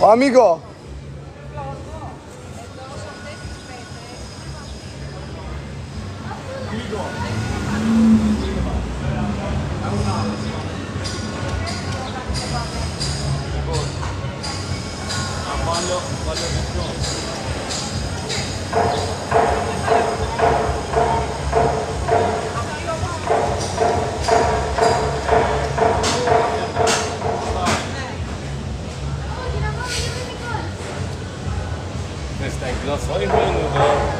Amigo. Questa è grossa, il minuto.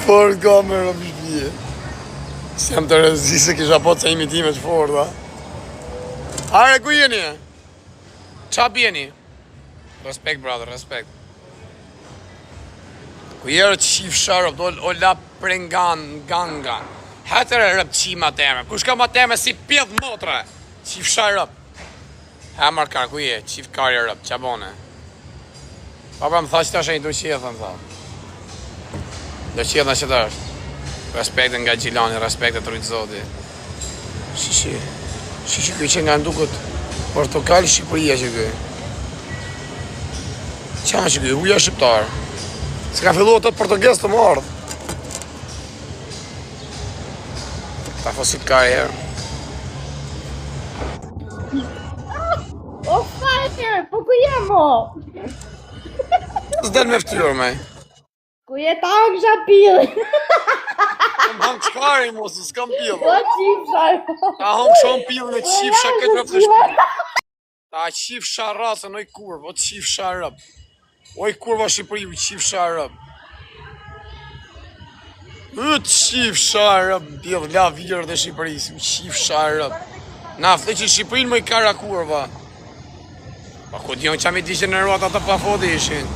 Fort kamerë më shpije. Si jam të rëzi se kisha po të imitime të forta. Are, ku jeni? Qa bjeni? Respekt, brother, respekt. Ku jere që shif shërëp, o la prengan, ganga. Hetër e rëp qima teme. Kush ka ma teme si pjedh motre? Shif shërëp. Ha markar, ku je? Shif kari rëp, qa bone? Papa më tha që ta shenjë du qithë, më tha. Do qithë në që të është. Respekte nga Gjilani, respekte të rujtë zoti. Shishi këj që nga ndukët Portokal Shqipëria që këj. Qa që këj, uja shqiptarë. Se ka fillu të portugez të mardhë. Ta fosit kari herë. O fajtër, po ku jemo? S'del me ftyrë, me. Ku jetë angsha pilë? Më hangë shkari, mos, s'kam pilë. Po qifsha. Ta hangë shumë pilë në qifsha këtë rëpë të shpilë. Ta qifsha rrasën, oj kurvë, o qifsha rëpë. Oj kurva Shqipëri, qifsha rëpë. Qifsha rëpë, pilë, la virë dhe Shqipërisë, qifsha rëpë. Na, fëtë që Shqipërinë më i kara kurva. Pa ku dion që mi degeneruat atë pa fote ishin.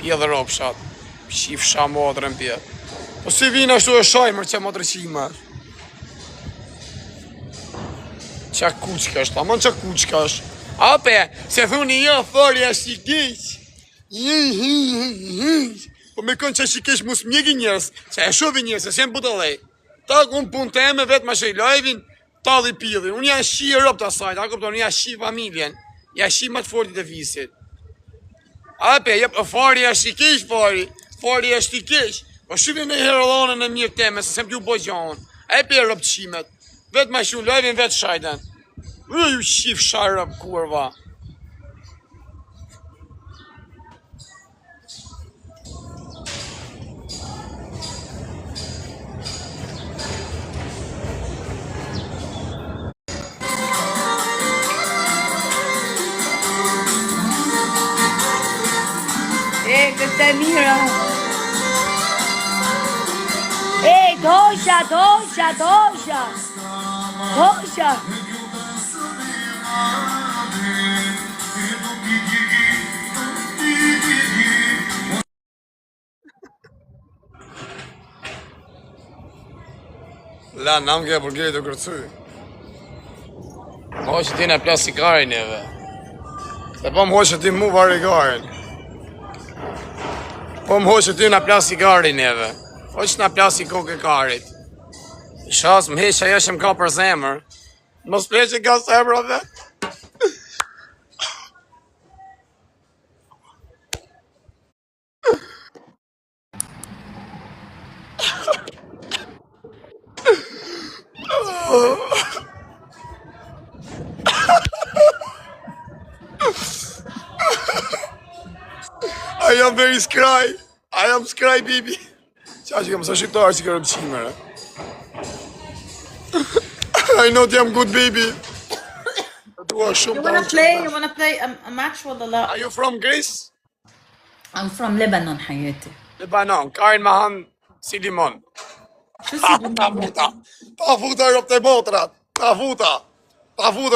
Pje dhe ropshat. Qifsha modrën pje. Po si vinë ashtu e shajmër që modrëqima. Qa kuqka është, amon qa kuqka është. Ape, se thuni jo, fori ashtë i keq. Po me konë që ashtë i keq mus mjegi njërës, që e shovi njërës, se sem putë lej. Ta unë punë të eme vetë ma shej lajvin, ta dhe pidhi. Unë janë shi e rëp të asajt, a këpëton, unë janë shi familjen. Ja shi ma të fortit e visit. Ape, jep, fori ashtë i keq, fori ashtë i keq. Po shqyve në herëllonën e mirë teme, se sem t'ju boj gjohën. E pe rëp qimet. Vetë ma shu lajvin, vetë shajten. Ju shif sharëp kurva. Këtë e mira. Dosha. La, nam ke për gjerë të kërcuj. Më hoqë ti në plastikarin neve. Se po më hoqë ti mu varikarin. Po më hoqë ti në plastikarin neve. Hoqë në plastikok e karit. Shas më heqë ajo që më ka për zemër. Mos pleqë ka zemër dhe. I am very scry. I am scry, baby. Qa që kam sa shqiptarë që kërëm qimere. I know t'jam good, baby. You wanna play a match with Allah? Are you from Greece? I'm from Lebanon, حياتي. Lebanon, karin ma han si limon. شو اسمه؟ Ta futa rëp të botrat. Ta futa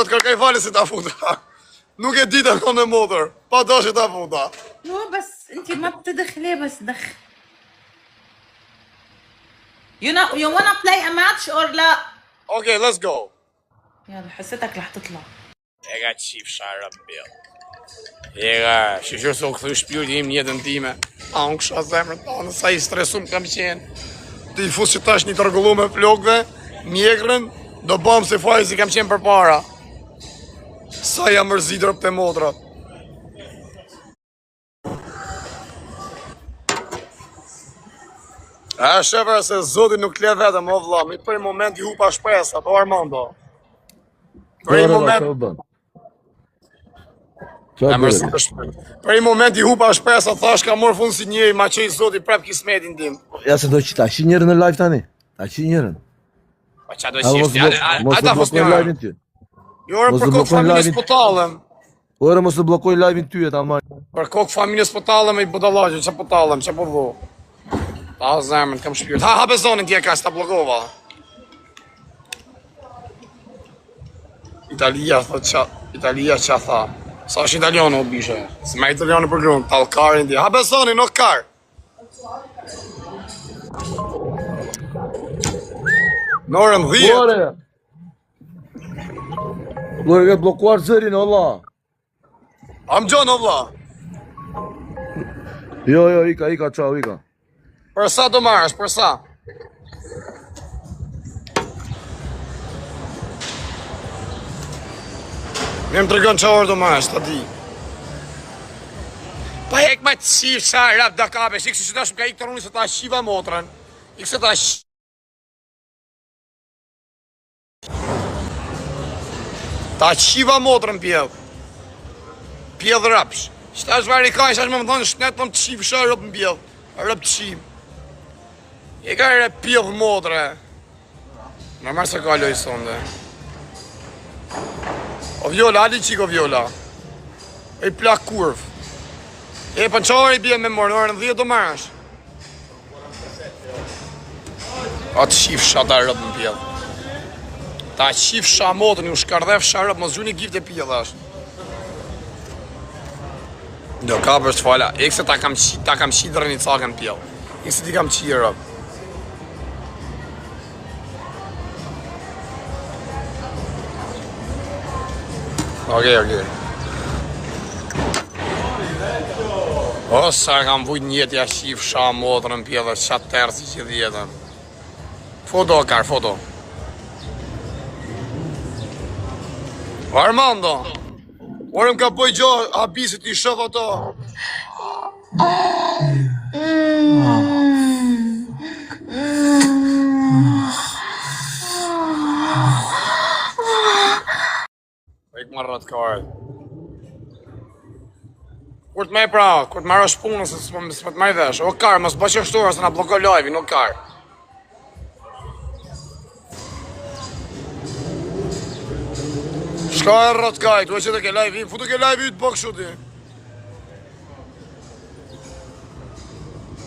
të kërkaj fali si ta futa. Nuk e di të konë motër. Pa dashje ta futa. No بس انت ما بتدخلي بس دخل. You wanna play a match or لا؟ Okay, let's go. يلا حسيتك رح تطلع. E ka qif shara bjell. E ka shqyqyr se u këthy shpirti im jetën time. A unë kësha zemrën ta, nësa i stresum kam qenë. Ti i fus që tash një tërgullu me flokve, mjekrën, do bëm se faj si kam qenë për para. Sa jam mërzitur për të modrat. A shefër se zoti nuk le vetëm, o vlla, mi për i moment i hupa shpresa, po Armando. Për i moment... Për i moment i hupa shpresa, thash ka morë fund si njeri, ma që i zoti prep kismetin tim. Ja se do që ta shi njërën në live tani. Ta shi njërën. Pa qa do qishti, a ta fos njërën. Jo, për kokë familjes po talëm. Ore mos të blokoj live-in ty e ta marrë. Për kokë familjes po talëm e i budalajë, që po talëm, që po dhu. Ta zemën, kam shpirt. Ha bezonin tje ka, s'ta blokova. Italia që tha. Sa është italiano u bishe. Se me italiano për grunë, talkarin tje. Ha bezonin, no kar. Në orën 10. Ore! Ore ke blokuar zërin, Allah. Am gjon, o vlla. Jo, ika, qau, ika. Për sa do marrësh, për sa? Më tregon çfarë orë do marrësh, ta di. Pa hek ma qif sa rap da kapesh, ikse që dashëm ka ikë të runi se ta shiva motrën. Ikse ta Ta shiva motrën pjell. Pjell rapsh. Qëta është vari ka, ishtë më më thonë shnet më të qif shë rëp në pjell. Rëp të qim. E ka re pjell motre. Në marë se ka loj sonde. O vjola, ali qiko vjola. E i plak kurv. E për qarë i bje me morë, në orën 10 do marrësh. A të qif shë ta rëp në pjell. Ta qif shë motën, ju shkardhef shë rëp, mos gjuni gift e pjell ashtë. Do ka për shfala, ekse ta kam qidrë një cakën pjell. Ekse ti kam qirë. Okej. O, sa kam vujt njët ja shif sha motrën pjell dhe qatë tërë si që djetën. Foto, kar, foto. Armando! Orëm ka poj gjo, abisit i shëf ato. Ik marrë atë kare. Kur të me pra, kur të marrë është punën, se më të me vesh. O kare, mos bëqë shtura, se na bloko live-in, o kare. Shka e rrët kaj, tu e që të ke live-in, futu ke live-in të bëk shuti.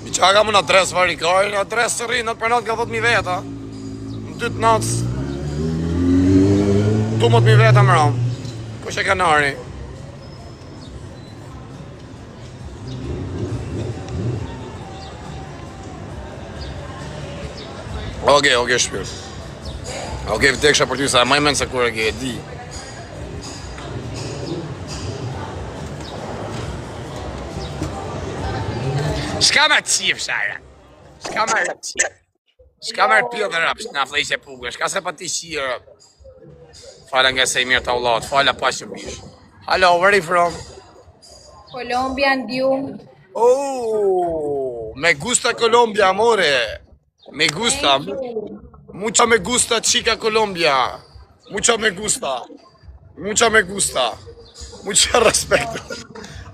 Mi qa ka më në adres vari kaj, në adres së rinë, në të për natë ka 10.000 veta. Në 2 natës. 12.000 veta më ramë. Kush e kanari? Okej, shpirt. Okej, vdeksha për ty sa e maj menë se kur e ke e di. Shka me qif, shara. Shka me rap qif. Shka me rpil dhe rap, na flej që pugë. Shka se pa ti qi rap. Fala nga se i mirë të ullat, fala pa që bish. Hello, where are you from? Colombia and you? Oh, me gusta Colombia, amore. Me gusta. Mucho me gusta, chica Colombia. Mucho me gusta. Mucho respeto.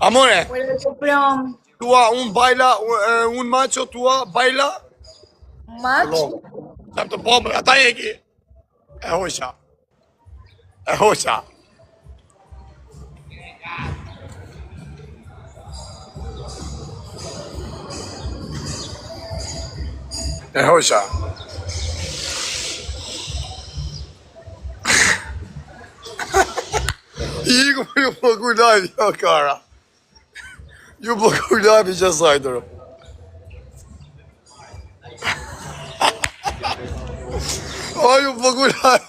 Amore. Where are you from? Tua, un baila, un macho, tua, baila? Match? Tam të bombë, ata e ki. E hoqa. Iku për ju bloku live, jo kara. Ju bloku live i qasajtërë. O, ju bloku live.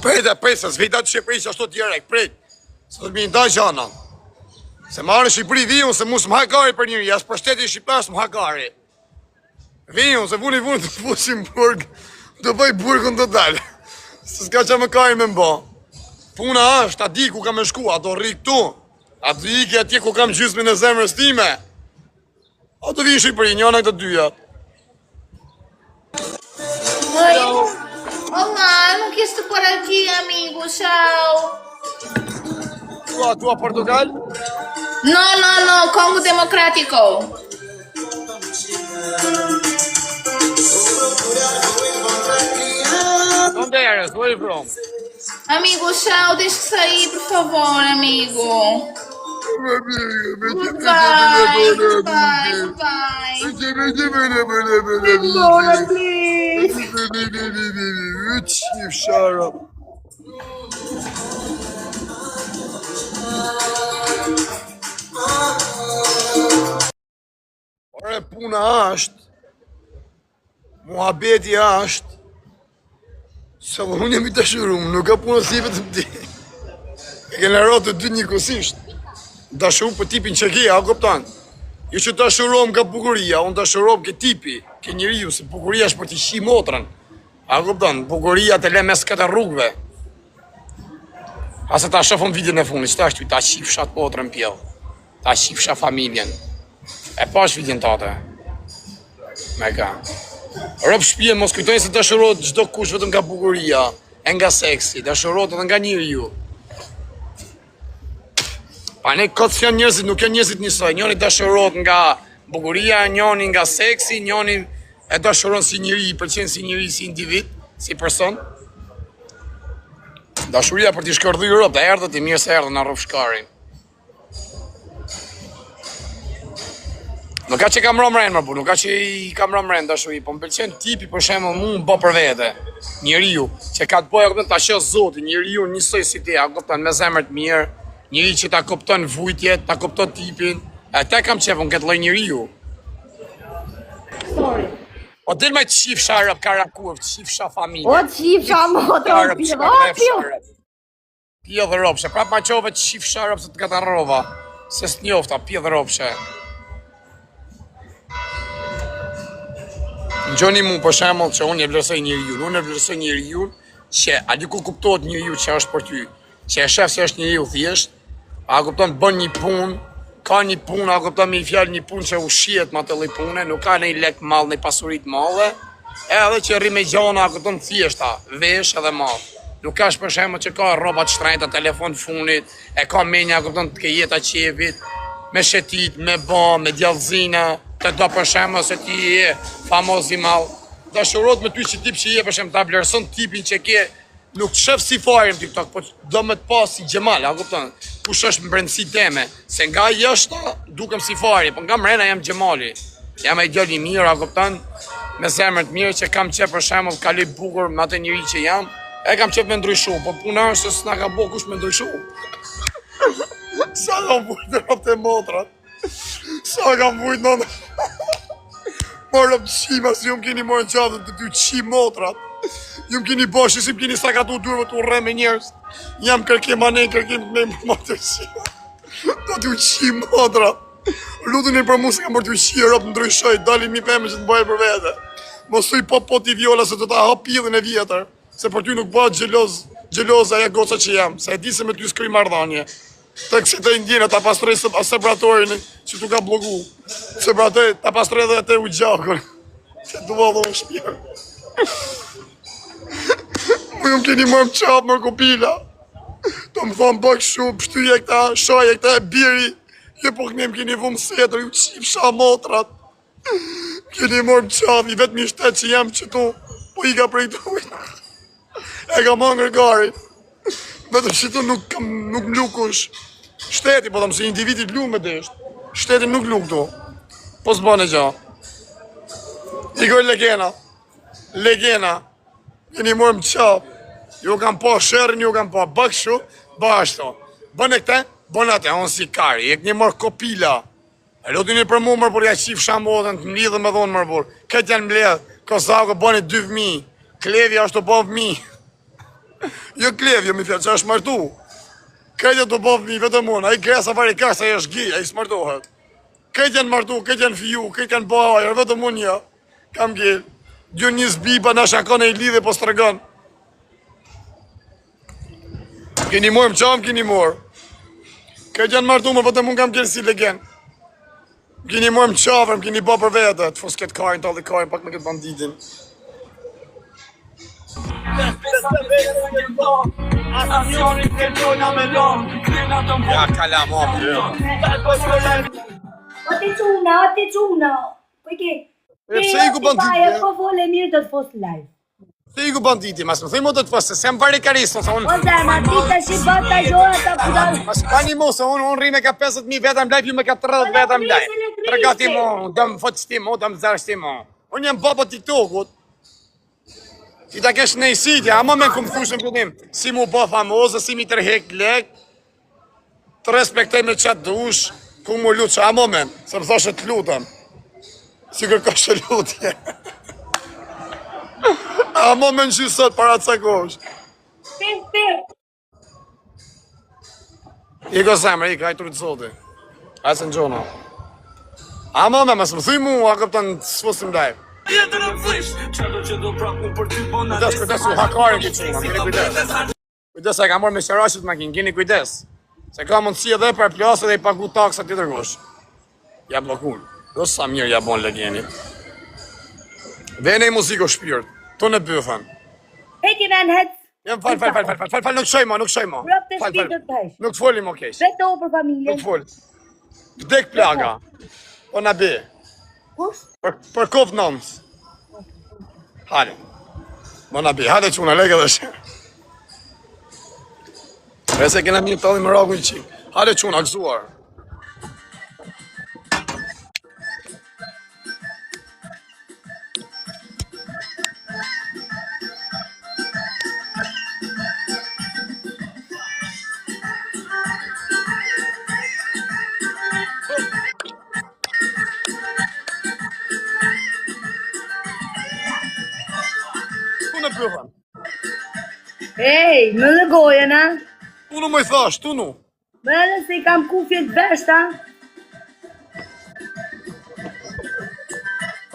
Prej, se s'vita të Shqipëri që ashtu direkt, prej. Se të mi nda gjana. Se marrë Shqipëri vijun se mu s'më hagari për njëri, as për shteti Shqiptar s'më hagari. Vijun, se vuni të fushim burg, të bëj burgun të dalë. Se s'ka që më kari me mba. Puna është, a di ku kam e shku, a do rri këtu. A do iki atje ku kam gjysmin e zemrës time. A do vijin Shqipëri, njëna këtë dyja. Olá, eu não quis tu por aqui, amigo. Tchau. Tua Portugal? No, Congo Democrático. Onde eres? Where are you from? Amigo, tchau. Deixa eu sair, por favor, amigo. Goodbye. Embora, please. You shut up. Ore, puna është, muhabeti është, se unë jemi të shurum, nuk ka punë si vetëm ti. E kena rotë të dy njëkosisht. Dashur për tipin që ke, a kupton? Jo që dashurom nga bukuria, unë dashurom ke tipi, ke njeriu, se bukuria është për t'i shi motrën. A kupton? Bukuria të le mes këtë rrugëve. Ase ta shofëm videon e fundit, qëta është ta shifsha të motrën pjellë. Ta shifsha familjen. E pash videon tate. Me ka. Rob shpije, mos kujtojnë se dashurot çdo kush vetëm nga bukuria, e nga seksi, dashurot edhe nga njeriu. Pa ne këtë janë njerëzit, nuk janë njerëzit njësoj. Njoni dashurot nga bukuria, njoni nga seksi, njoni e dashuron si njeri, i pëlqen si njeri, si individ, si person. Dashuria për t'i shkërdhy Europë, dhe erdhët i mirë se erdhën në rrëf shkarin. Nuk ka që kam rëmren më bu, nuk ka që i kam rëmren dashuri, po më pëlqen tipi për shemë mu më bë për vete. Njeriu, që ka të bëjë, ta shë zoti, njeriu njësoj si ti, a kupton me zemër të mirë, njeri që ta kupton vujtjet, ta kupton tipin, e te kam qefën këtë lloj njeriu. O del me të qifsha rëp karakur, të qifsha familje. O të qifsha motor, Pje dhe ropshe, prap ma qove të qifsha rëp se të gata rova, se s'njofta, pje dhe ropshe. Në gjoni mu për shemull që unë e vlerësoj njeriu, që a di ku kuptohet njeriu që është për ty, që e shef se është njeriu thjesht, a kupton bën një punë, ka një punë, a kupton me i fjallë një punë që u shihet ma të lloj pune, nuk ka nej lek mall, nej pasurit malle, edhe që rri me gjona, a kupton thjeshta, vesh edhe mall. Nuk ka për shemull që ka rroba të shtrenjta, telefon funit, e ka menja, a kupton të ke jeta qevit, me shetit, me ba, me djallëzina, të do për shemë se ti je famoz i malë. Dashurot me ty që tip që je për shemë, ta vlerëson tipin që ke, nuk të shef si fare në TikTok, po do me të pas si gjemal, a kupton? Kush është më brendësi teme, se nga jeshta dukem si fare, po nga mrena jam gjemali. Jam e djali mirë, a kupton? Me zemër të mirë që kam qef për shemë, kaloj bukur me atë njëri që jam, e kam qef me ndryshu, po puna është se s'na ka bo kush me ndryshu. Sa kam vujt në rëpë të motrat. Sa kam vujt në... Marë rëpë të qima, si ju më keni marë në qatë të ty qim motrat. Ju më keni bashkë, si më keni sa ka tu durve të urre me njerës. Jam kërkim anej, kërkim me më të qima. Do t'ju qim motrat. Lutën e për mu se kam për t'ju qia rëpë ndryshoj, dali mi peme që të bëjë për vete. Mos thuj po t'i viola se të ta hap pillin e vjetër. Se për ty nuk bëhet gjeloz aja goca që jam, se e di se me ty s'kry mardhanje. Të kësi të indjene, ta pastroj separatorin që tu ka bloku. Separatoj, ta pastroj edhe te u gjakon. Se du vëllë dhe më shpjerë. Më jëmë keni më qapë më kopila. Të më thonë bëk shumë, pështyje këta, shaje këta e biri. Je po kënem keni vëmë setër, ju qip sha motrat. Keni më qapë, i vetë mi shtetë që jam që tu, po i ka prej të ujtë. E ka mangër gari. Vetëm që tu nuk mlukush. Shteti, po thëmë se individi lu me desht. Shteti nuk luk tu. Po s'bane gja. Igor Legena. Legena. Keni morë më qapë. Ju kam po shërën, ju kam po bëkshu, bashto. Bënë këte, bënë atë, unë si kari. E këni morë kopila. E lutin i për mu mërë, por ja qif shambodën, të mlidhë me dhonë mërë, por. Këtë janë mledhë, Kozako bënë 2.000. Klevja është të bëvë 1.000. Jo klevja, mi fjallë, që është mërtu. Këtë të bëvë 1.000, vetëm unë. A i gresa vari kasa, a i është gjë, a i smërtohet. Këtë janë mërtu, këtë janë fiju, këtë janë bëhajër, vetëm unë ja. Kam gjellë. Gjë një zbipa, në shakon e i lidhe, po së të rëgën. Keni morë më qamë, keni morë. Këtë janë martu më, vetëm unë kam kërë si legen. Keni morë më qafër, më keni bo për vetë. Të fos këtë kajnë, talë kajnë, pak me këtë banditin. Ja, kalam, O ti quna. Po ke. Pse i ku banditi? Po vole mirë do të fos live. Se i ku banditi, mas më thëjmë do të fosë, se më pari karisë, se unë... O zema, ti të shi bata gjora të pudan. Mas pa një mu, se unë rri me ka 50.000 vetëm live, ju me ka 30 vetëm live. Tregati mu, dëmë fëtë mu, dëmë zërë mu. Unë jem baba TikTokut. Ti ta kesh në i sitja, a më me këmë thushë në fillim, si mu bë famozë, si mi tërhek lek, të respektej me qatë dush, ku mu lutë që a më me, se më thoshe të lutëm. Si kërka shë lutje. A më me në gjithë sot para të sakosh. Iko zemre, iko, hajtë rritë zoti. Hajtë se në gjona. A më me, mësë më thuj mu, a këpëtan të sfusim dajë. Kujdes, u hakarin këtë quna, kini kujdes. Kujdes, e ka morë me shërashit makin, kini kujdes. Se ka mundësi edhe për plasë dhe i pagu taksat të tërgosh. Ja blokun. Do sa mirë ja bon legjeni. Vene i muziko shpirt, të në bëfën. Heki me në hec. Jem fal, nuk shoj ma. Prap të shpi do të bëjsh. Nuk folim o kesh. Vetë o për familjen. Nuk fol. Vdek plaga. O në be. Kush? Për kop nëmës. Hale. Mo në be, hale quna, lege dhe shë. Vese kena mirë talli më ragu i qik. Hale quna, gëzuar. Ej, më në gojën, a? Tunu më i thash, tunu. Më edhe se i kam kufjet veshta.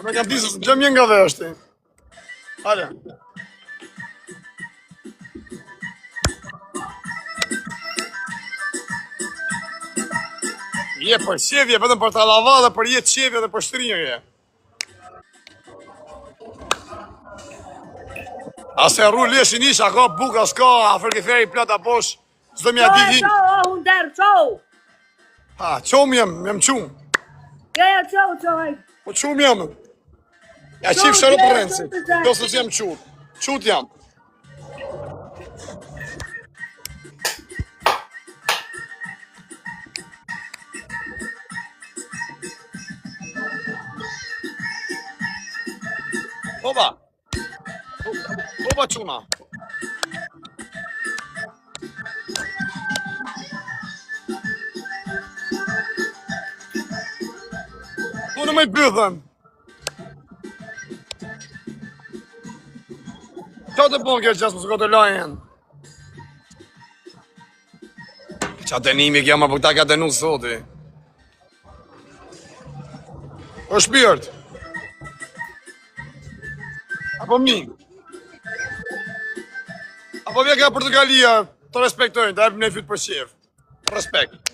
Me kam disë së gjëmje nga veshti. Hale. Je për qevje, vetëm për të lava dhe për jetë qevje dhe për shtrinje. Ase rru leshin isha, ka buka, s'ka, Afrikiferi plata bosh, zdo mja di Qo, unë derë, qo. Ha, qom jem qum. Ja, qo, hajtë. Po qum jem. Ja qif shërë për rëndësi. Do së jem qut. Qut jam. Oba. Oba quna. Unë me bëthën. Qa të bon kërë qasë më së këtë lajen? Qa denimi kja më për ta ka denu soti. O shpirt. Apo mi. Apo vje ka Portugalia të respektojnë, të ebë në fytë për shqef. Respekt.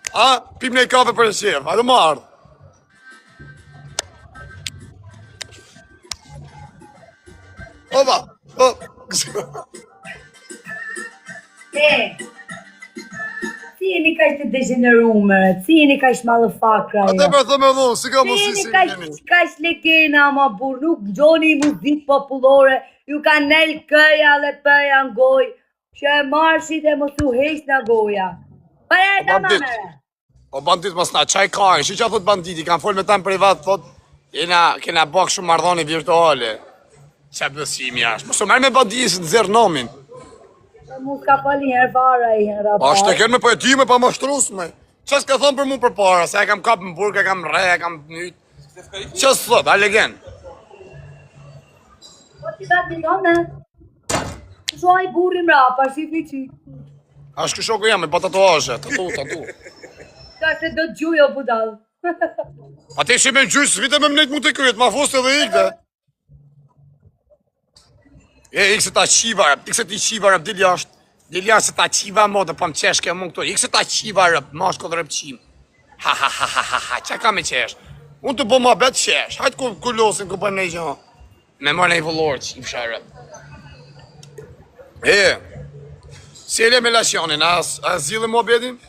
A, pim në i kafe për shqef, a do më ardhë. Oba, o, Si jeni ka ishte degenerume, si jeni ka ishte malëfakra. a te për thëmë edhe, si ka Si mësi jeni si ka ishte lekena, ma bur, nuk gjoni muzik populore, ju ka nel këja dhe pëja në goj, që e marshit e mos u heq në goja. Para e ta bandit. mamere. O bandit mos na, qaj kajnë, shi që a thot banditi, kanë folë me tamë privat, thot, Kena bak shumë marrëdhënie virtuale. Qa besimi ashtë? Mos merr me badisë të zerë nomin. Mu s'ka fali herë fare i herë A shteken me poetime pa mashtrusme. Qa s'ka thonë për mu për para, se e kam kap në burg, e kam re, e kam nyt. Qa s'thot, a legen? Po ti vetë një tonë, shua i burri mrapa, shifni qi. A shku shoku jam, me pa tatuazhe, tatu. Ka se do t'gjuj o budal. A ti shi me gjysh, vite me mnejt mu të kryet, ma foste dhe ikte. Ikse ta qiva rëp, ikse ti qiva rëp, dil jashtë se ta qiva mo dhe pa më qeshke mu këto, ikse ta qiva rëp, mashko dhe rëp qim. Ha, qa ka me qesh? Unë të bo ma bet qesh, hajtë ku losin, ku për nej gjë. Me mërë nej vëllorë qim shaj rëp. Si e le me lasjonin, a zilë mo bedin?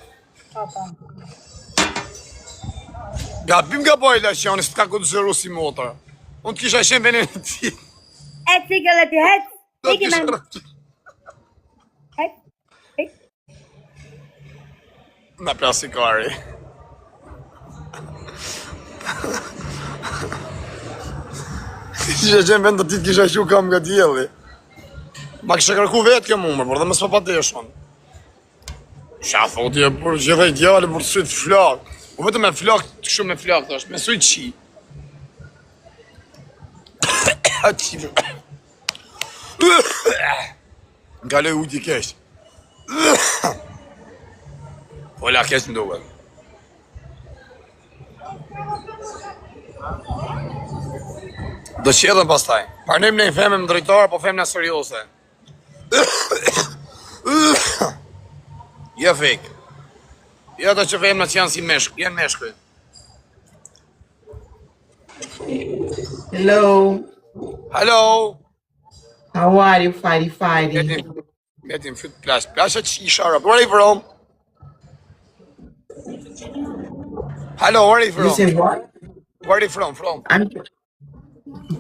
Gabim nga boj lasjonin, së t'ka ku të zëru si motër. Unë t'kisha shem venin të ti. Et sigële ti hec, tiki men. Hec. Na plasi kari. Kisha qenë vend të ti t'kisha shu kam nga djeli. Ma kisha kërku vetë ke mumër, por dhe më s'pa pa deshon. Qa thotje, për gjitha i djali, për sujt flak. Po vetëm me flak, të shumë me flak, të është, me sujt qi. Nga le ujt i kesh. Ola kesh më duke. Do qedhen pastaj. Parnim në i femem drejtare, po femna seriose. Ja fake. Ja të që femna që janë si meshkë, janë meshkë. Hello. Hello. How are you, Fighty? Metin fyt plash. Plasha që i shara. Where are you from? Hello, where are you You from? say what? Where are you from? I'm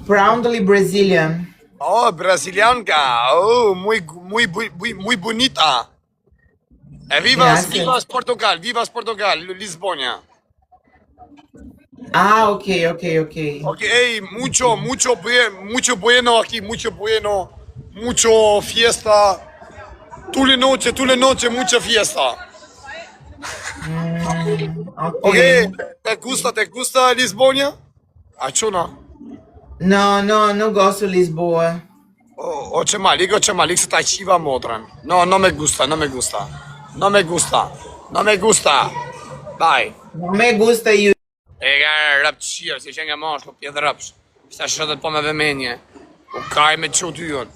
proudly Brazilian. Oh, brasilianka. Oh, muy bonita. Vivas Portugal, Lisbonia. Ah, okay. Ok, mucho bueno aquí, mucho bueno, mucho fiesta. Tu le noche, mucha fiesta. Okay. Ok, ¿te gusta Lisbonia? Achuna. No gosto Lisboa. O që malik se ta qiva motrën. No me gusta. No me gusta you. E ka rëp të shirë, si që nga mash, po pjedhë rëpsh. Shta shëtët po me vëmenje. Po kaj me që ty jën.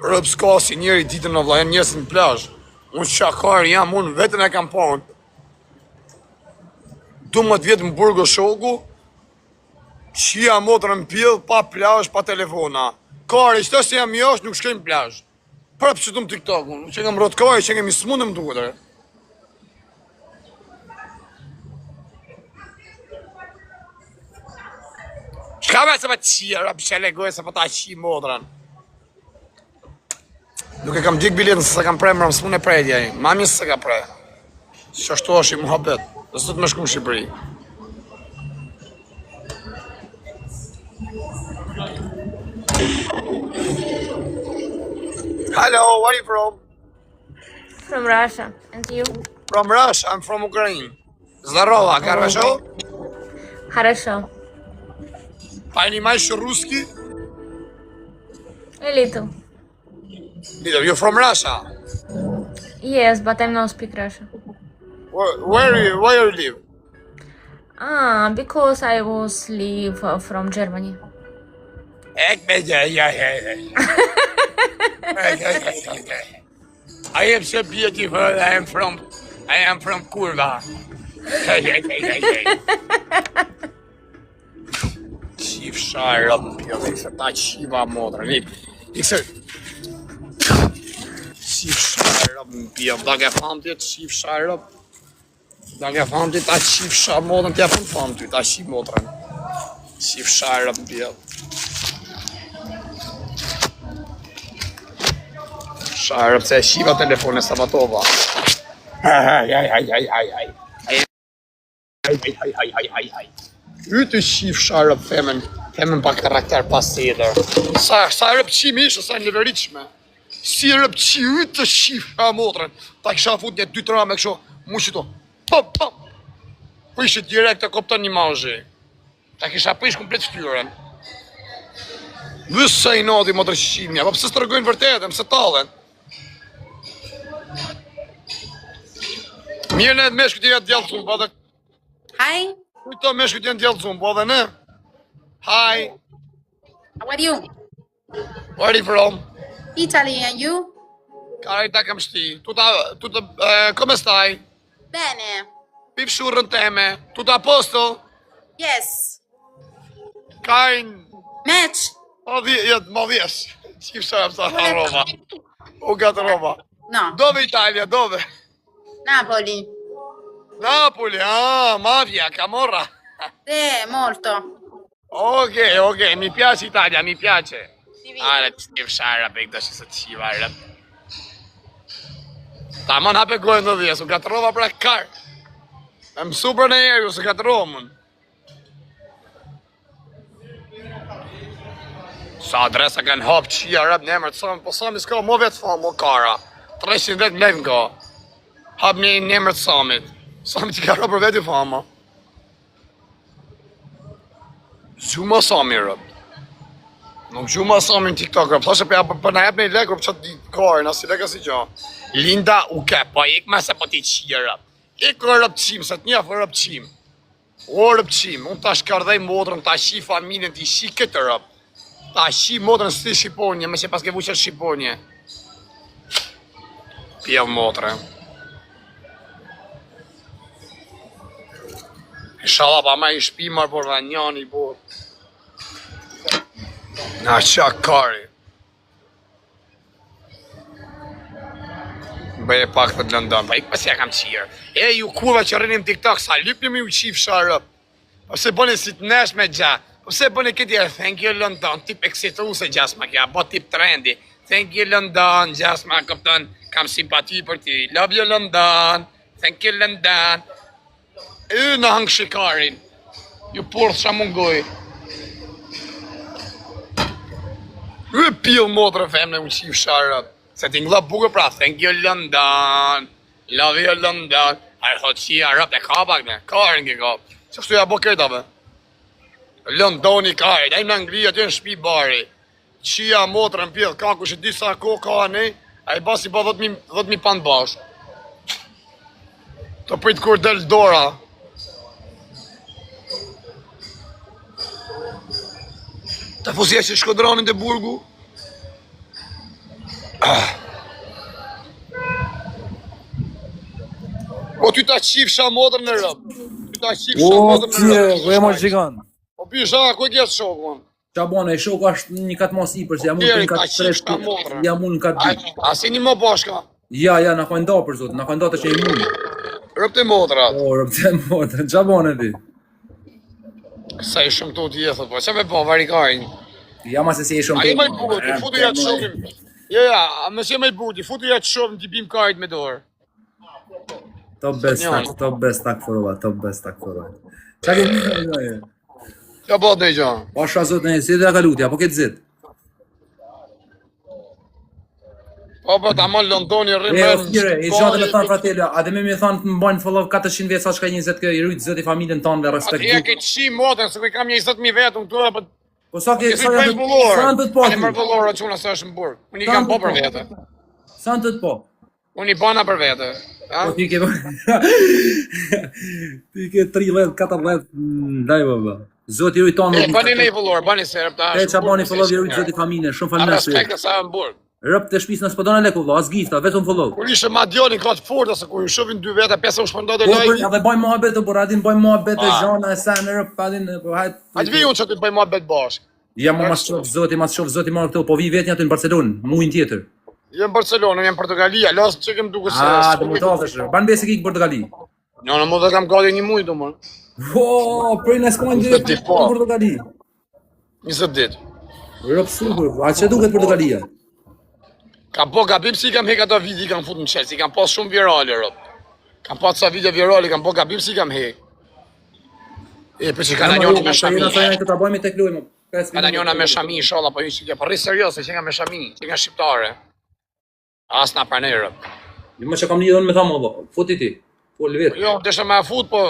Rëp s'ka si njeri ditën në vlajen njësë në plazh. Unë shakar jam, unë vetën e kam ponë. 12 vjetë më burgo shoku, qia motrën pjedhë, pa plazh, pa telefona. Kari, qëta se jam jash, nuk shkejmë plazh. Prapë që të më TikTok-un, që nga më rotë kari, që nga mi smunë më duke. Shka me se pa qia, rapi që legoj se pa ta qi modran. Nuk e kam dik biletën se se kam prej, më rëmë s'mun e prej djaj. Mami se ka prej. Që ashtu është i muhabet, dhe së të me shku në Shqipëri. Hello, where are you from? From Russia. And you? From Russia, I'm from Ukraine. Здорово, хорошо? Хорошо. Понимаешь русский? A little. You're from Russia? Yes, but I don't speak Russian. Where you live? Because I was live from Germany. I am so beautiful. I am from Kurva. Qif sharëm, pjallë, se ta qiva modrën, qif sharëm, pjallë, da ke famë ty të qif sharëm, da ke famë ty ta qif sharëm modrën, t'ja famë ty ta qif modrën, qif sharëm, pjallë. Sharëm, se qiva telefone Sabatova. Haj. Ty shif sharëp femën pa karakter pas tjetër. Sa rëpqimi ishte, sa njeveritshme. Si rëpqi të shif motrën. Ta kisha fut një 2 rame kështu, mu qito. Pop, pop. Po ishte direkt të kopton një mazhi. Ta kisha prish komplet ftyrën. Vës sa i nati motër shqimja, po pse së të rëgojnë vërtetën, pse tallen. Mirë në me shkët janë djallë cumë, po dhe... Hi, Kujto me shkët janë djallë cumë, po dhe ne? Hi, how are you? where are you from? Italy, and you? Carità kam shti, come stai? Bene. Pip shurrën teme, tutto a posto? Yes. Karin, Match. ma dhjesh. Qif sharap sa Roma. U gatë Roma. No. Dove Italia, dove? Napoli. Napoli, mafia, camorra. Molto. Ok, mi piace Italia, mi piace. Qif sharap e këtë që të qiva rëp. Ta man hape gojnë në dhjes, u gatë Roma pra karë. E mësu për në jeri, u se gatë Romën. Sa adresa kanë hapë qia rëp në emër të samë, po sami s'ka mo vetë famë, mo kara. 300 vetë mlevë nga. Hapë një në emër të samit. Sami t'i ka rëpër vetë i fama. Gjuma sami rëp. Nuk gjuma sami në TikTok rëp. Thashe për në jep në i lekër për qatë ditë karën, as i lekë as i gja. Linda u ke, po ik me se po ti qia rëp. Ik rëp qim, se t'njef rëp qim. O rëp qim, unë ta shkardhej modrën, ta shi familjen, ti shi këtë rëp. Ta shi modrën së ti Shqiponje, me që pas ke vuqet Shqiponje. Pjev motre. Inshallah pa ma i shpi marë por dhe njani por. Na qa kari. Bëje pak të London, pa ik pas ja kam qirë. E ju kurva që rrinim TikTok, sa lypnim ju qif sharëp. Po se bëni si të nesh me gja. Po se bëni këtë jerë, thank you London, tip eksitu se gjasma kja, bo tip trendi. Thank you London, gjasma këpton, kam simpati për ti. Love you London, thank you London. E në hangë shikarin, ju porth qa mungoj. E pil motrë femne u qif sharët. Se ti ngla buke pra, thank you London, love you London. Arë thot qia rëp e kapak ne, karin ke kap. Që shtu ja bo ketave. Londoni kari, da im në Angli aty në shpi bari. Qia motrën pjell, ka ku që disa ko ka ne, a i basi ba 10.000 pan bash. Të prit kur del dora. Të fusje që shkodranin të burgu. Po ty ta qifsha motrën në rëp. Ty ta qifsha motrën në rëp. Ku e ma shikan? Po pisha, ku e kjetë shokë, man? Qa bone, shoku është një katë mos i përse, jam unë në katë tretë, jam unë në katë ditë. A si një më bashka? Ja, në ka nda për zotë, në ka nda të që i mund. Rëp të motrat. O, rëp të motrat, qa bone ti? Sa i shumë të tjetët, po, që me po, varikarin? Jam asë si i shumë A i me i buti, futu ja të shumë. Ja, me si me i buti, futu ja të shumë, t'i bim karit me dorë. Top best tak forova. Qa ke një? Ka bot në i gjanë. Pa shra zotë në si dhe ka lutja, po këtë zitë. Po, ta ma Londoni rrimë. E, ofkire, i gjatë me thanë fratelja, a dhe me thanë të më bajnë follow 400 vjetë sa që ka 20 kë i rujtë zëti familjen tonë dhe respekt. Ati e këtë shi motën, se këj kam 20.000 vetë, unë këtura, për... Po sa janë të të po? Ani mërë vëllora që unë asë është në burg. Unë i kam po për vete. Sa në të të po? Unë i bana për vete. Po ti ke... Ti ke 30, 40, ndaj baba. Zoti rujtë tonë... E, bani në i vëllora, bani se rëp ta... E, qa bani follow i rujtë zëti familjen, shumë familjen së respekte sa në burg. Rëp të shpisë në s'pëdona leku, as gifta, vetëm follow. Kur ishe ma djoni ka të forta, se kur ju shëvin 2 vete, 5 u shpëndot e lajvi. Ja dhe bajmë muhabet të boradin, bajmë muhabet e zhona e sanë rëp, padin, po hajt... A të vi unë që të bëjmë muhabet bashkë. Ja më mas shof zoti marrë këtu, po vi vetë një aty në Barcelonë, muin tjetër. Jem Barcelonë, jem Portugalia, lasë që kem duke se... Dhe më të afesh, banë besi ki Portugali. Në më dhe kam gati një mujë, do më. Prej në skojnë dhe Portugali. 20 dit. Rëp super, a që duket Portugalia? Kam po gabim si kam hek ato vidi, kam fut në qelë, si kam pas shumë virale, rëp. Kam pas sa video virale, kam po gabim si kam hek. E, për që ka danjona me shami. Të ta bëjmë tek lojë më. Ka danjona me shami, inshallah, po ju që ke përri serios, që nga me shami, që nga shqiptare. As na pranere. Më që kam lidhën me thamë, valla. Futi ti. Fol vetë. Jo, desha me fut, po...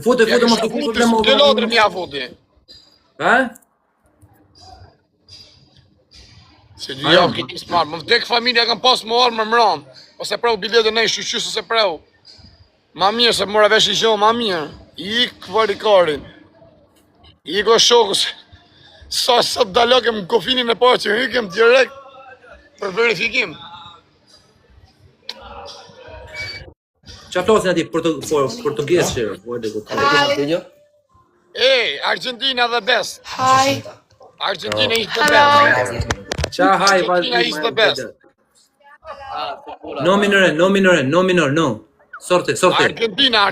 Futi mos të problem. Të lodrë mja futi. Ha? Se dy javë ki njësë marë, më vdek familja kam pas më arë më mranë, ose preu biletën e shqyqys ose preu. Ma mirë, se mora vesh i gjohë, ma mirë. I varikarin. I go shokës. Sa sot dalokëm kofinin e parë që hykem direkt për verifikim. Qa flasin ati portugez që? Hey, Argentina the best. Hi. Argentina is the Hello. best. Qa haj, Argentina is the best. No minor, no. Sorte. Argentina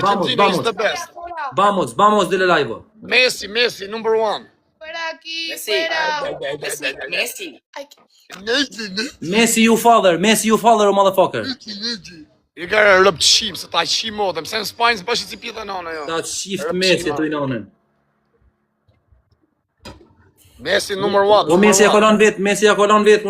is the best. Vamos dele live. Messi, number one. Fuera aquí, fuera. Messi you father, motherfucker. I gara rëbë të shimë, se ta shimë modëm, se në Spajnë s'bashë si pita nana, jo. Ta shift Messi të i nonën. Messi number one. Po Messi ja kolon vet,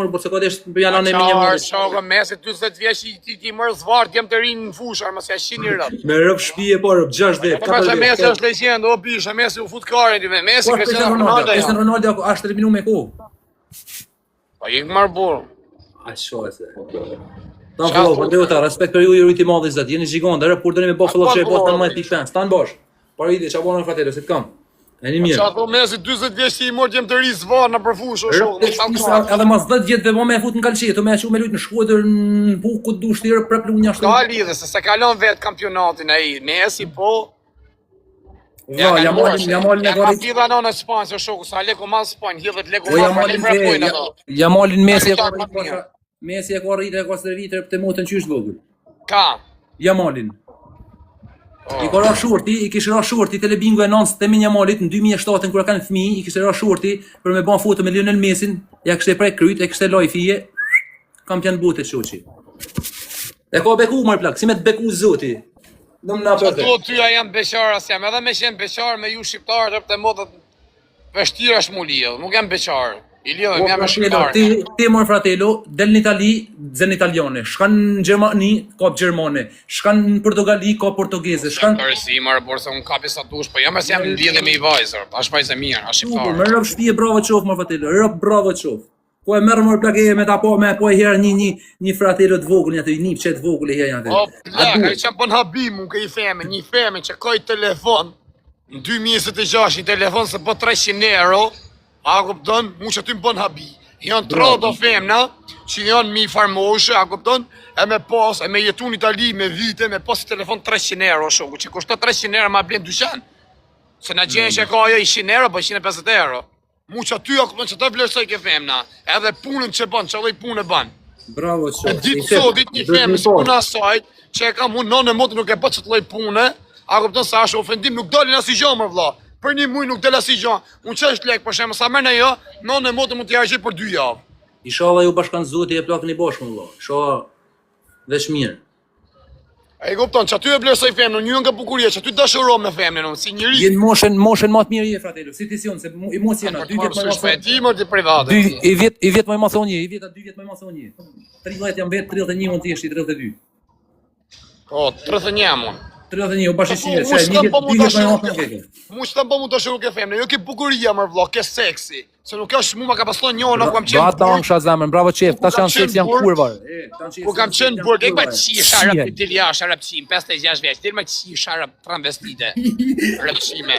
por se ka desh për janë në minjë më. Shaka, Messi 40 vjeç ti mërë zvarë, jem të rinë në fushar, mësja shini rëbë. Me rëbë shpije, po rëbë 60, Po që Messi është legjendë, o bisha, Messi u fut kare, Messi Cristiano Ronaldo. Cristiano Ronaldo është eliminu me ku? Po i marë burë. A shose. Ta vlo, po ndeu ta, respekt për ju i rriti madhi zot, jeni gjigonda, rë kur doni me Buffalo që e bota 19.5, stan bosh. Por ide çfarë bënë fratello, se të kam. Eni mirë. Çfarë thon Messi 40 vjeç që i mor jem të ri zvar në përfushë shoku. Edhe mas 10 vjet më me fut në kalçi, më aq me lut në Shkodër, në Bukë ku dush ti prap lunja ashtu. Ka lidhje se kalon vet kampionatin ai Messi, po. Ja, jam molin e gorit. Ja ka në Spanjë shoku, sa leko mas Spanjë, hidhet leko mas. Ja molin Messi Messi e ka rritë e ka servitër për të motën qysh vogël. Ka. Ja molin. I ka ra shorti, i kishë ra shorti Telebingo e nënës të minja malit në 2007 kura kanë fëmijë, i kishë ra shorti për me ban foto me Lionel Messin, ja kishte prej kryt, e kishte loj fije, kam pjanë bote shoqi. E ka beku marr plak, si me të beku zoti. Dëm na për të. Do tyja jam beqar as jam, edhe me qenë beqar me ju shqiptarët për të motat vështira është mu lidh, nuk jam beqar. I lidhem jam me shqiptarë. Ti mor fratello, del në Itali, zën italiane, shkan në Gjermani, kap gjermane, shkan në Portugali, ka portugeze, shkan... Përsi, marë, por se unë kapi sa dush, po jam as jam në lidhe me i vajzër, ashtë vajzë e mirë, ashtë shqiptarë. Më rëp shpije bravo qof, mor fratello, rëp bravo qof. Po e merë mor plake me ta po e herë një fratello të vogël, një pqet vogël e herë një O, plak, a i që bon habim, unë ka i theme, një theme që koj telefon, në 2026, një telefon se po 300 euro, a kupton, mu që ty më bon habi. Janë tro do femna, që janë mi farmoshe, a kupton, e me pas, e me jetu në Itali me vite, me pas telefon 300 euro, shoku, që kushto 300 euro ma blen dyshan. Se në gjenë që ka ajo 100 euro, po 150 euro. Mu që ty, a kupton, që të vlerësoj ke femna, edhe punën që ban, që dhe i punë e ban. Bravo, e ditë sotit një femë, së puna sajt, që e ka mu nënë e motë nuk e bët që të loj punë, a kupton, sa është ofendim, nuk dalin as i gjomër, vla. Për një muj nuk del as i gjan. Unë që është lek, për shemë, sa mërë në jo, nënë e motë mund t'ja gjithë për 2 javë. Inshallah ju bashkan zoti e plakën i bashkën, vla. Inshallah, veç mirë. E kupton, që aty e vlerësoj femnë, një nga bukurie, që aty dashuro me femnë, si njëri. Jenë moshën matë mirë je, fratello, si ti sionë, se i mos jena, 2 vjet më masonje. I vjet më masonje, 2 vjet më masonje. 30 jam vetë, 31 mund t'jesh i 32. O, 31 mund. 31, o bashkëshime, se një vjet më masonje. Mu që të më mund të shuru ke femnë, jo ke bukuria mërë vlo, ke seksi. Se nuk është mu ma ka paston njona ku kam qenë burg. Ba ta ngsha zemën, bravo qef, ta që janë seksi janë kurvar. Ku kam qenë burg, e këma qisha rëp të diljash, rëpqim, 56 veç, të ma qisha rëp transvestite, rëpqime.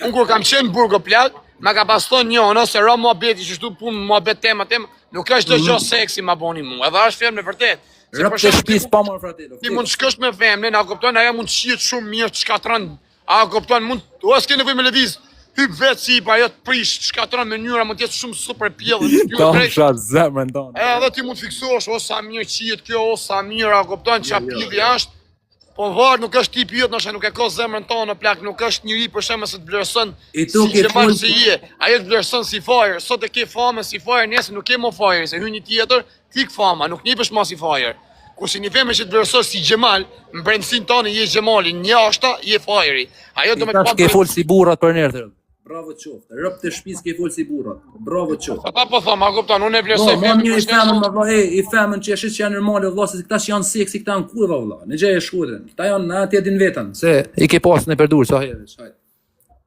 Unë kur kam qenë burg o plak, ma ka paston njona, se ra mua beti që shtu punë, mua bet tema, nuk është të gjo seksi ma boni mu, edhe është femnë me vërtet. Rëp të shpis pa mërë, fratello. Ti mund shkësht me femnë, na kupton, aja mund qiet shumë mirë, shkatron, a kupton, mund, o s'ke nevojë me lëviz, hyp vetë si pa ajo të prish, shkatron me mënyra mund të jetë shumë super pjellë. Tomsha zemrën tonë. Edhe ti mund të fiksosh, o sa mirë qiet kjo, o sa mirë, a kupton, ç'a pjellë është. Po var nuk është tipi jot, ndoshta nuk e ka zemrën tonë në plak, nuk është njëri për shembull se të vlerëson. Si që marrë si je, ajo të vlerëson si fire, sot e ke famën si fire, nesër nuk ke më fire, se hyn një tjetër, tik fama, nuk nipesh më si fire. Ku si një femër që të vlerësos si Gjemal, në brendësin tonë je Gjemali, një ashta, je fajri. Ajo do me të Ke fol si burrat për nerë. Bravo qoftë. Rëp të shtëpisë ke fol si burrat. Bravo qoftë. Ata po thom, a kupton, unë e vlerësoj Më mirë i femën, më valla, i femën që është që janë normale valla, se këta që janë seksi, këta janë kurva valla. Në gjë e shkruajnë. Këta janë atje din vetën, se i ke pas në përdor sa herë. Hajde.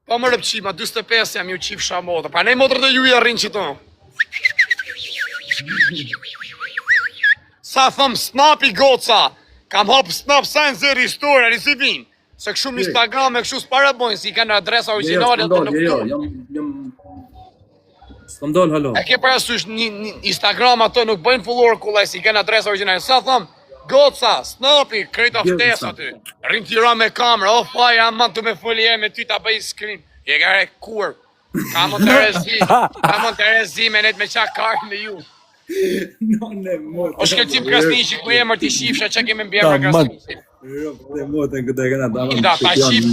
Po më rëpqima, 45 jam ju qifsha motor. Pa ne motrët e ju i arrin që to. Sa thëm snapi goca, kam hop snap sa në zëri historia, risi vinë. Se këshu në Instagram e këshu s'para bojnë, si i kanë adresa originale dhe nuk Jo, s'kam dal halo. E ke parasysh një Instagram ato nuk bëjnë follower kullaj, si i kanë adresa originale. Sa thëm, goca, snapi, krejt aftes aty. Rinë tira me kamera, o faj, aman të me folje me ty ta bëj screen. Je gare kur. Kamon të rezi me net me qa kartë me ju. O shkelcim Krasniqi ku emër ti shifsha që kemi mbjerë për Krasniqi.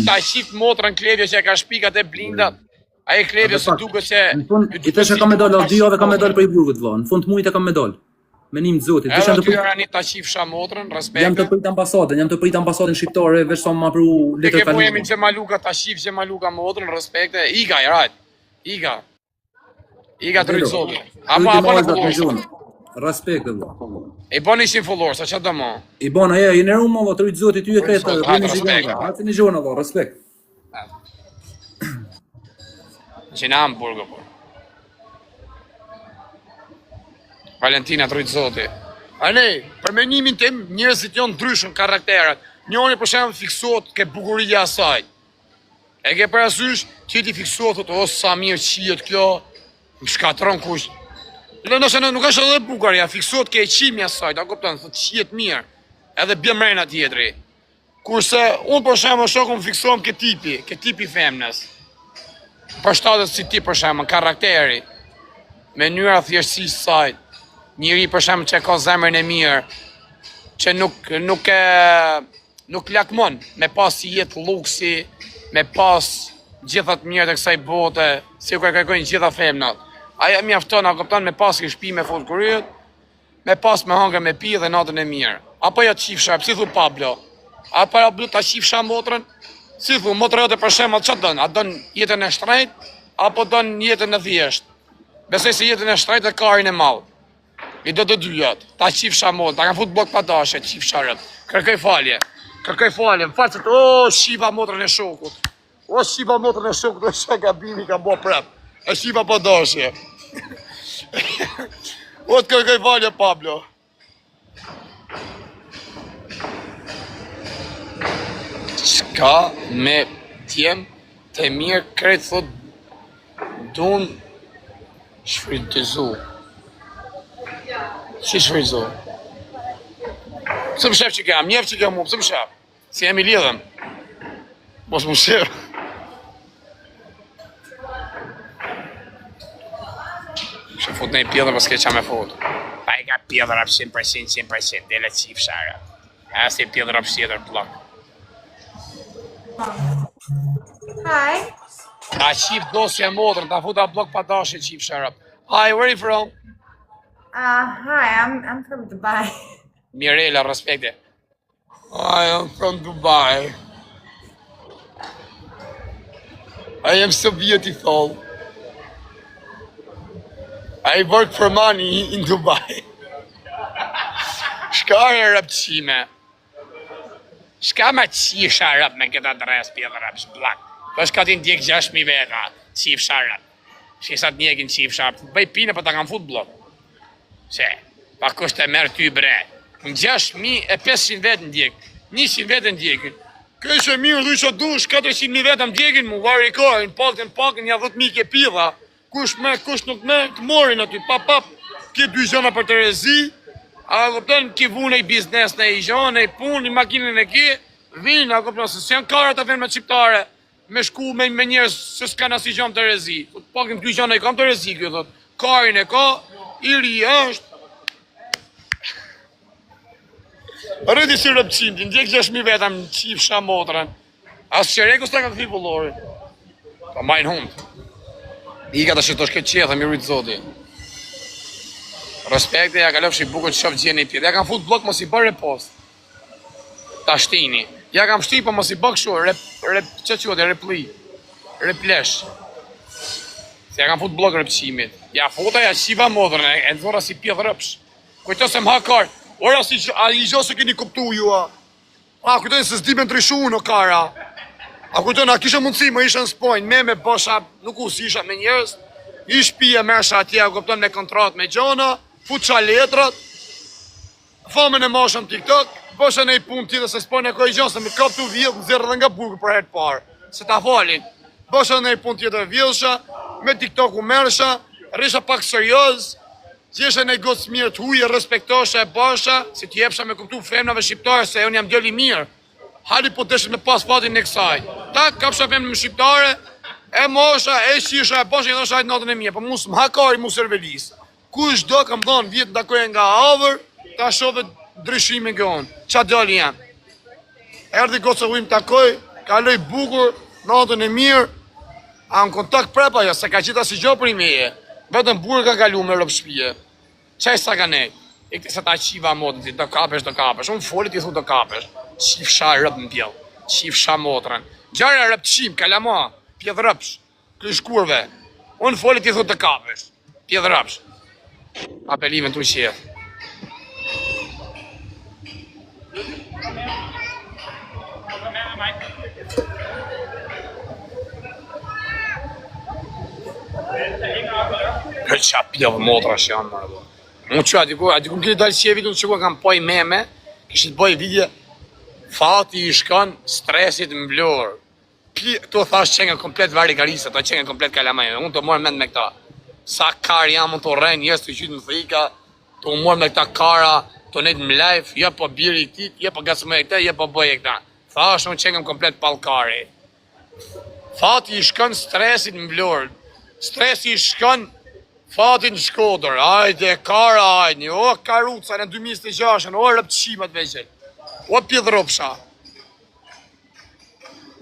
Ta shif motrën Klevjo që e ka shpikat e blindat. Aje Klevjo se duke që... I të që kam me dollë, 2 jave kam me dollë për i burgut vla. Në fund të mujt e kam me dollë. Me nim të zotit. Edhe ty rani ta shifsha motrën, respekt. Jam të prit ambasadën shqiptare, veç sa më pru letër kalimit. Te ke po jemi që maluka ta shif që maluka motrën, respekte. Iga, i rajt. Iga të rritë zotit. Apo në followers. Respekt vla. I bon ishin followers, a që do mo? I bon aja, i në rumë vla, të rritë zotit, ty e kretë. Hati një gjona vla, respekt. Që në Hamburgo, po. Valentina të rritë zoti. A ne, për menimin tim, njerëzit jonë ndryshën karakterat. Njoni për shemë fiksuot ke bukuria asaj. E ke parasysh, që ti fiksuot, o sa mirë qijet kjo, në shkatron kush. Dhe nëse nuk është edhe bukaria, fiksuot ke e qimi asaj, ta kupton, thot qijet mirë, edhe bje mrejna tjetëri. Kurse, unë për shemë shokëm fiksuom ke tipi femnes. Për shtatët si ti për shemë, karakteri, me njëra thjeshtësisë saj, njëri për shemë që ka zemrën e mirë, që nuk lakmon me pas jetë luksi, me pas gjithat mirë të kësaj bote, si u kërkojnë gjitha femnat. Aja mjafton, a kupton me pas ke shpi me fort kuryet, me pas me hangër me pi dhe natën e mirë. Apo ja qifsha, si thu Pablo, apo ja blu ta qifsha motrën, si thu, motrë jote për shemë, që dënë? A dënë jetën e shtrejt, apo dënë jetën e thjesht? Besoj se jetën e shtrejt e karin e malë. I do të dyjat, ta qifsha motrën, ta kanë fut blok pa dashe, qifsha rët. Kërkoj falje, më falë që të, shiva motrën e shokut. Shiva motrën e shokut, shë gabimi ka bo prep. E shiva pa dashe. Të kërkoj falje, Pablo. Qka me tjem të mirë kretë thot dun shfrytëzu. Që shfrytëzu? Pëse më shef që kam, njef që kam mu, pëse më shef? Si jemi lidhem. Mos më shef. Që fut në i pjedhër, pas ke qa me fut. Pa i ka pjedhër ap 100%, dele qif shara. A se i pjedhër ap shetër blok. Hi. Ta qif dosje motrën, ta futa blok pa dashe qif shara. Hi, where are you from? Hi, I'm from Dubai. Mirela, respekte. I am from Dubai. I am so beautiful. I work for money in Dubai. Shka e rëpqime? Shka me qisha rëp me këtë adres pjedhë rëp shblak? Po shka ti ndjek 6.000 veta, qifsha rëp. Shisat ndjekin qifsha rëp. Bëj pine për ta kanë fut blok. Se, pa kusht e merë ty bre. Në 6.500 vetë ndjek, 100 vetë ndjekin. Kështë e mirë dhu që dush, 400.000 vetë ndjekin mu, vari kojnë, pakën, ja 10.000 ke pidha. Kush me, kush nuk me, të morin aty, pap, ke 2 gjona për të rezi, a këpëtën, ke vune i biznes në i gjona, i pun, i makinën e ke, vinë, a këpëtën, se s'janë kara të firme qiptare, me shku me njerës, se s'kan as i gjona të rezi. Pakin 2 gjona i kam të rezi, kjo thot, karin e ka, i ri është. Rëdi si rëpqim, ti ndjek 6.000 veta më qif shamotrën, as qereku s'ta ka këthi pëllori. Pa majnë hundë. Ika të shetosh këtë qethë, mi rritë zoti. Respekte, ja kalofsh i bukur të shoh gjeni i pjetë. Ja kam fut blok mos i bërë repost. Ta shtini. Ja kam shti, po mos i bë kështu, ç'e quhet, repli. Replesh. Se ja kam fut blok repçimit. Ja futa ja shiva modrën, e nxorra si pjedh rëpsh. Kujto se m'ha kar. Ora si a i gjo se keni kuptu ju a. A kujtojnë se s'di me ndryshu në kara. A kujtojnë, a kisha mundësi më isha në spojnë, me bësha, nuk u si isha me njerës. Ish pije mersha atje, a kuptojnë me kontrat me gjona, fut qa letrat, famën e mashëm TikTok, bësha në i pun t'i dhe se spojnë e koj gjonë, se me kap t'u vjellë, në zërë dhe nga burgë për herë parë, se ta falin. Bësha në i pun t'i dhe vjellësha, me TikTok u mersha, risha pak serioz, gjeshe në i gocë mirë të huje, respektosha e basha, si t'jepsha me kuptu femnave shqiptare, se unë jam djeli mirë. Hali po deshëm në pas fatin në kësaj. Ta, kapsha femnë më shqiptare, e mosha, e shqisha, e basha, i dhosha ajtë natën e mje, po mus më hakari, mus servelis. Kush do kam dhonë vjetë në dakoje nga avër, ta shove ndryshime gënë. Qa djali jam? Erdi gocë ujmë takoj, kaloj bukur, natën e mirë, a në kontakt prepa jo, se ka qita si gjo për i meje. Vetëm burë ka kalu me rëpë shpije. Qaj sa ka ne? E këti se ta qiva modën, do kapesh. Unë folit i thu do kapesh. Qif sha rëpë në pjellë, qif sha motrën. Gjarë rëpë qim, kalama, pjedh rëpsh, këj shkurve. Unë folit i thu të kapesh, pjedh rëpsh. Apelimin të uqjetë. Për qa pjedhë motra që janë mërë. Unë që ati ku këtë dalë qevit, unë që ku kam poj meme, këshit boj vidje, fati i shkon, stresit mblur. Këto thash qenga komplet varikarisë, to qenga komplet kalamajë, unë të morë mend me këta. Sa kar jam, unë të rejnë, jes të qytë në thika, të morë me këta kara, të nejtë më life, je po biri i tit, je po gasme e këta, je po bëj e këta. Thash unë qenga komplet palkari. Fati i shkon, stresit mblur. Stresi i shkon, fatin Shkodër, ajde, kara ajde, o karuca në 2006, o rëpqimet veqet, o pjedhropsha,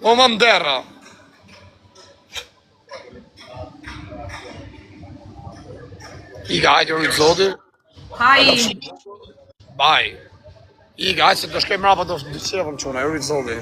o mamdera. Iga, ajde, rritë zoti. Hi. Bye. Iga, ajde se të shkoj mrapa të qevëm qona, rritë zoti.